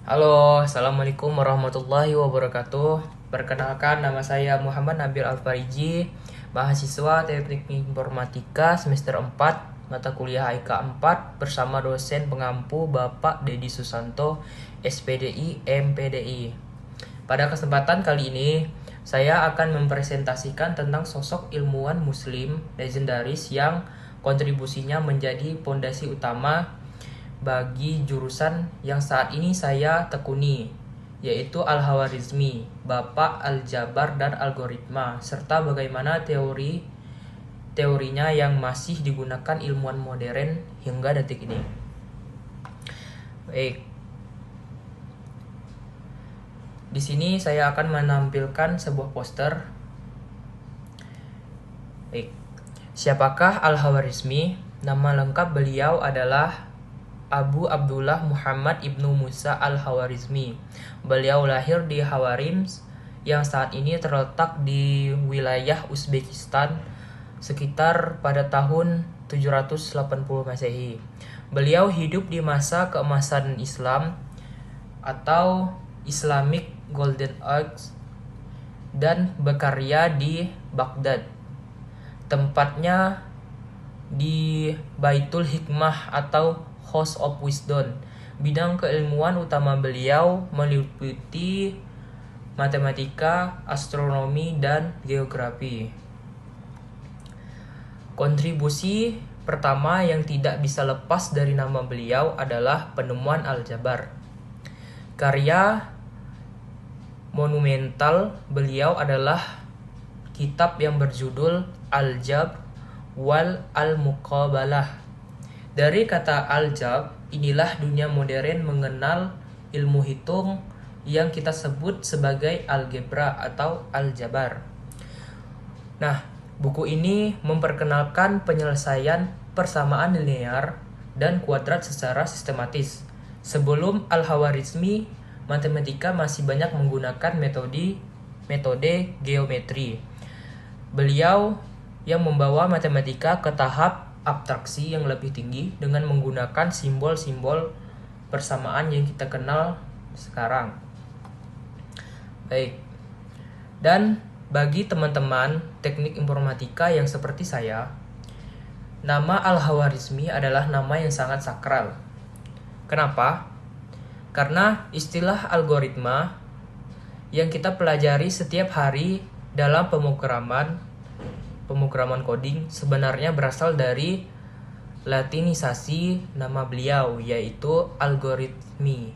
Halo, Assalamualaikum warahmatullahi wabarakatuh. Perkenalkan, nama saya Muhammad Nabil Alfariji, mahasiswa Teknik Informatika semester 4, mata kuliah IK 4, bersama dosen pengampu Bapak Dedi Susanto, SPDI, MPDI. Pada kesempatan kali ini, saya akan mempresentasikan tentang sosok ilmuwan muslim legendaris yang kontribusinya menjadi pondasi utama bagi jurusan yang saat ini saya tekuni, yaitu Al-Khawarizmi, Bapak Aljabar dan Algoritma, serta bagaimana teorinya yang masih digunakan ilmuwan modern hingga detik ini. Baik. Di sini saya akan menampilkan sebuah poster. Baik. Siapakah Al-Khawarizmi? Nama lengkap beliau adalah Abu Abdullah Muhammad Ibnu Musa Al-Khawarizmi. Beliau lahir di Khawarizm yang saat ini terletak di wilayah Uzbekistan sekitar pada tahun 780 Masehi. Beliau hidup di masa keemasan Islam atau Islamic Golden Age dan berkarya di Baghdad. Tempatnya di Baitul Hikmah atau House of Wisdom. Bidang keilmuan utama beliau meliputi matematika, astronomi, dan geografi. Kontribusi pertama yang tidak bisa lepas dari nama beliau adalah penemuan aljabar. Karya monumental beliau adalah kitab yang berjudul Al-Jabr wal Al-Muqabalah. Dari kata aljab, inilah dunia modern mengenal ilmu hitung yang kita sebut sebagai algebra atau aljabar. Nah, buku ini memperkenalkan penyelesaian persamaan linear dan kuadrat secara sistematis. Sebelum Al-Khawarizmi, matematika masih banyak menggunakan metode geometri. Beliau yang membawa matematika ke tahap abstraksi yang lebih tinggi dengan menggunakan simbol-simbol persamaan yang kita kenal sekarang. Baik. Dan bagi teman-teman teknik informatika yang seperti saya, nama Al-Khawarizmi adalah nama yang sangat sakral. Kenapa? Karena istilah algoritma yang kita pelajari setiap hari dalam pemrograman coding sebenarnya berasal dari latinisasi nama beliau, yaitu algoritmi.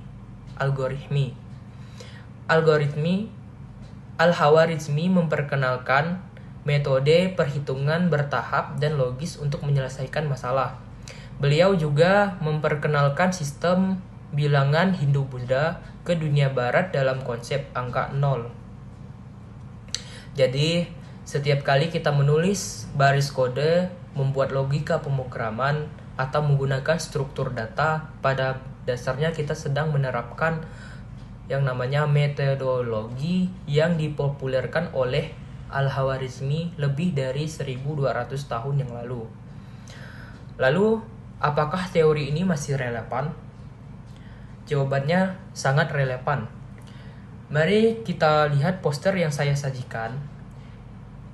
Al-Khawarizmi memperkenalkan metode perhitungan bertahap dan logis untuk menyelesaikan masalah. Beliau juga memperkenalkan sistem bilangan Hindu-Buddha ke dunia barat dalam konsep angka 0. Jadi, setiap kali kita menulis baris kode, membuat logika pemrograman, atau menggunakan struktur data, pada dasarnya kita sedang menerapkan yang namanya metodologi yang dipopulerkan oleh Al-Khawarizmi lebih dari 1200 tahun yang lalu. Lalu, apakah teori ini masih relevan? Jawabannya sangat relevan. Mari kita lihat poster yang saya sajikan.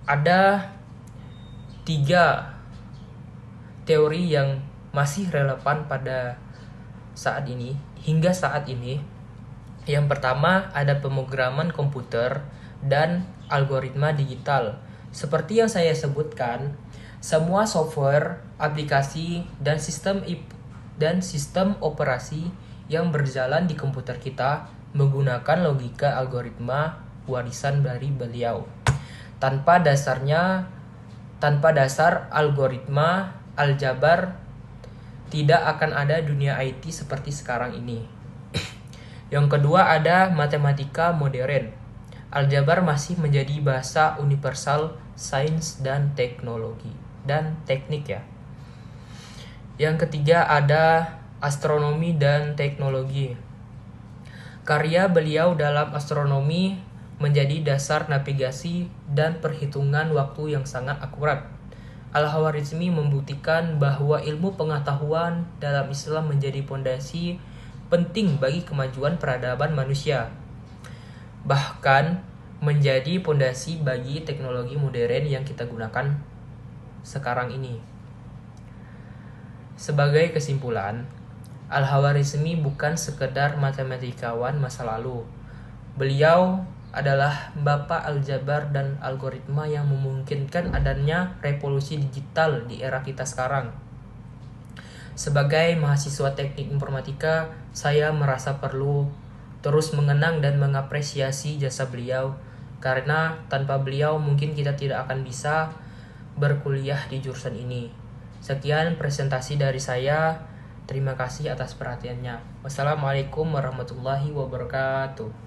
Ada 3 teori yang masih relevan pada saat ini, hingga saat ini. Yang pertama ada pemrograman komputer dan algoritma digital. Seperti yang saya sebutkan, semua software, aplikasi, dan sistem operasi yang berjalan di komputer kita menggunakan logika algoritma warisan dari beliau. Tanpa dasar algoritma aljabar, tidak akan ada dunia IT seperti sekarang ini. Yang kedua ada matematika modern. Aljabar masih menjadi bahasa universal sains dan teknologi dan teknik ya. Yang ketiga ada astronomi dan teknologi. Karya beliau dalam astronomi menjadi dasar navigasi dan perhitungan waktu yang sangat akurat. Al-Khawarizmi membuktikan bahwa ilmu pengetahuan dalam Islam menjadi pondasi penting bagi kemajuan peradaban manusia, bahkan menjadi pondasi bagi teknologi modern yang kita gunakan sekarang ini. Sebagai kesimpulan, Al-Khwarizmi bukan sekedar matematikawan masa lalu. Beliau adalah bapak aljabar dan algoritma yang memungkinkan adanya revolusi digital di era kita sekarang. Sebagai mahasiswa teknik informatika, saya merasa perlu terus mengenang dan mengapresiasi jasa beliau, karena tanpa beliau mungkin kita tidak akan bisa berkuliah di jurusan ini. Sekian presentasi dari saya. Terima kasih atas perhatiannya. Wassalamualaikum warahmatullahi wabarakatuh.